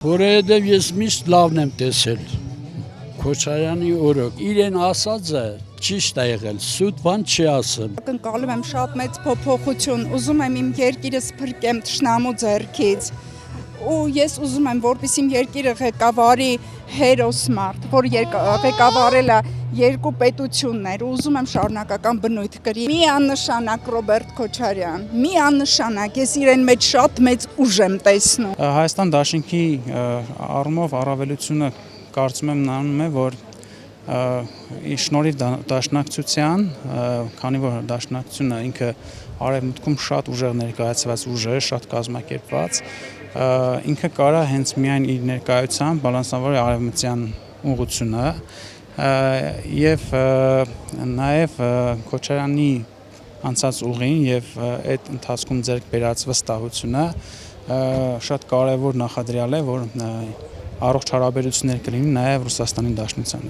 Որովհետև ես միշտ լավն եմ տեսել Քոչարյանի օրոք, իրեն ասածը ճիշտ է եղել, սուտ բան չի ասել։ Ակնկալում եմ շատ մեծ փոփոխություն, ուզում եմ իմ երկիրս փրկեմ թշնամու ձեռքից, ու ես ուզում եմ, որպեսզի իմ երկիրը ղեկավարի հերոս մարդ, որ ղեկավարել է երկու պետություններ, ուզում եմ շարունակական բնույթ կրի։ Մի աննշանակ Ռոբերտ Քոչարյան, մի աննշանակ, ես իրեն մեջ շատ մեծ ուժ եմ տեսնում։ Հայաստան դաշինքի առումով առավելությունը կարծում եմ նայում է, որ շնորհիվ դաշնակցության, քանի որ դաշնակցությունը ինքը արևմուտքում շատ ուժեղ ներկայացված ուժ է, շատ կազմակերպված, ինքը կարա հենց միայն իր ներկայությամբ բալանսավորի արևմտյան ուղղությունը եւ նաեւ Քոչարյանի անցած ուղին եւ այդ ընթացքում ձեռք բերած վստահությունը շատ կարևոր նախադրյալ է, որ առողջ հարաբերություններ կլինի նաեւ Ռուսաստանի Դաշնության հետ։